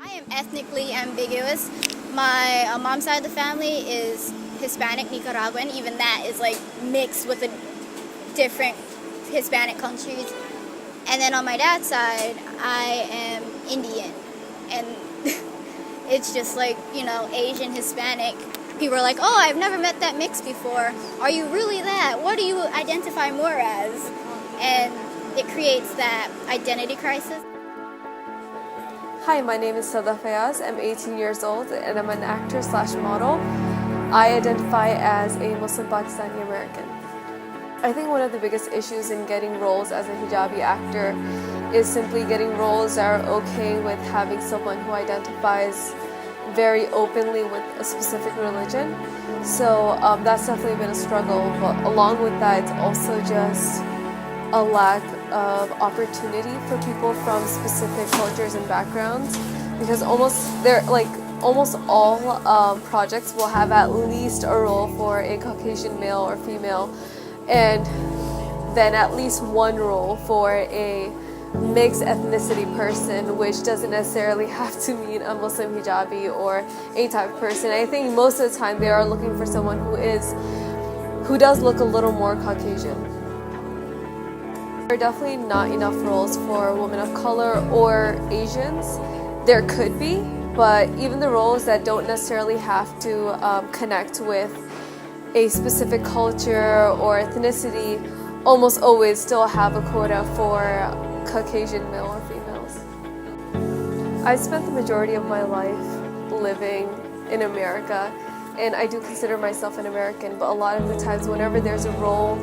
I am ethnically ambiguous. My mom's side of the family is Hispanic Nicaraguan. Even that is like mixed with the different Hispanic countries. And then on my dad's side, I am Indian. And it's just like, Asian, Hispanic. People are like, oh, I've never met that mix before. Are you really that? What do you identify more as? And it creates that identity crisis. Hi, my name is Sada Fayaz. I'm 18 years old and I'm an actor/model. I identify as a Muslim Pakistani American. I think one of the biggest issues in getting roles as a hijabi actor is simply getting roles that are okay with having someone who identifies very openly with a specific religion. So that's definitely been a struggle, but along with that, it's also just a lack of opportunity for people from specific cultures and backgrounds, because almost all projects will have at least a role for a Caucasian male or female, and then at least one role for a mixed ethnicity person, which doesn't necessarily have to mean a Muslim hijabi or any type of person. I think most of the time they are looking for someone who does look a little more Caucasian. There are definitely not enough roles for women of color or Asians. There could be, but even the roles that don't necessarily have to connect with a specific culture or ethnicity almost always still have a quota for Caucasian male or females. I spent the majority of my life living in America, and I do consider myself an American, but a lot of the times whenever there's a role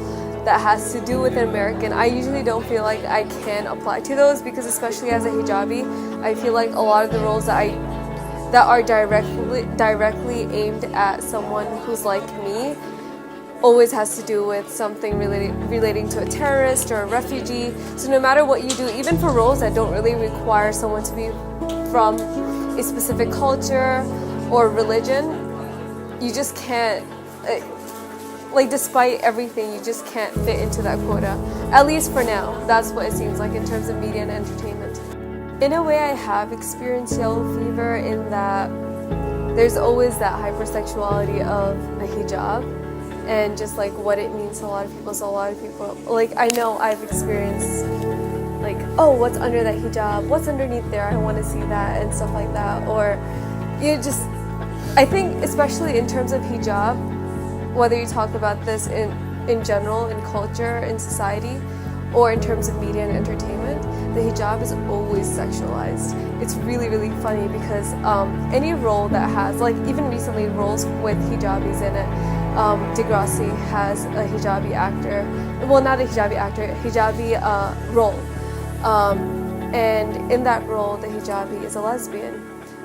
that has to do with an American, I usually don't feel like I can apply to those, because especially as a hijabi, I feel like a lot of the roles that are directly aimed at someone who's like me always has to do with something relating to a terrorist or a refugee. So no matter what you do, even for roles that don't really require someone to be from a specific culture or religion, you just can't, despite everything, you just can't fit into that quota. At least for now, that's what it seems like in terms of media and entertainment. In a way, I have experienced yellow fever in that there's always that hypersexuality of the hijab and just like what it means to a lot of people. So a lot of people, I know I've experienced oh, what's under that hijab? What's underneath there? I want to see that and stuff like that. Or I think especially in terms of hijab, whether you talk about this in general, in culture, in society, or in terms of media and entertainment, the hijab is always sexualized. It's really, really funny because any role that has, even recently, roles with hijabis in it, Degrassi has a hijabi actor, well, not a hijabi actor, hijabi role. And in that role, the hijabi is a lesbian,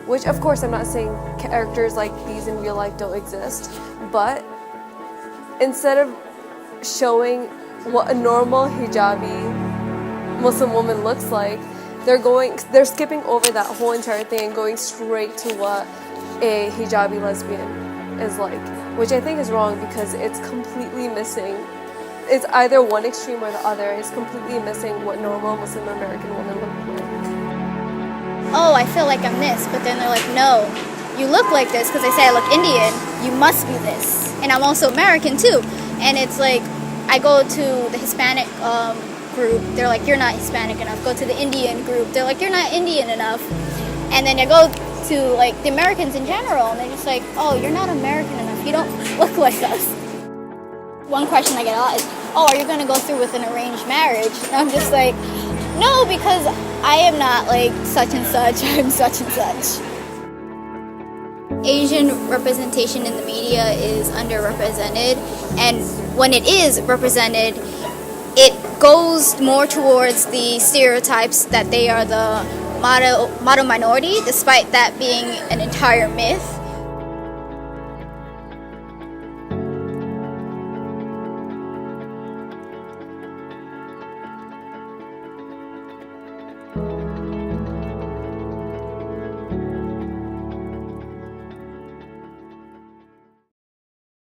which of course I'm not saying characters like these in real life don't exist, but instead of showing what a normal hijabi Muslim woman looks like, they're skipping over that whole entire thing and going straight to what a hijabi lesbian is like, which I think is wrong because it's completely missing. It's either one extreme or the other. It's completely missing what normal Muslim American women look like. Oh, I feel like I'm this, but then they're like, no, you look like this because they say I look Indian, you must be this. And I'm also American too. And it's like, I go to the Hispanic group, they're like, you're not Hispanic enough. Go to the Indian group, they're like, you're not Indian enough. And then I go to the Americans in general, and they're just like, oh, you're not American enough, you don't look like us. One question I get a lot is, oh, are you going to go through with an arranged marriage? And I'm just like, no, because I am not such and such, I'm such and such. Asian representation in the media is underrepresented, and when it is represented, it goes more towards the stereotypes that they are the model minority, despite that being an entire myth.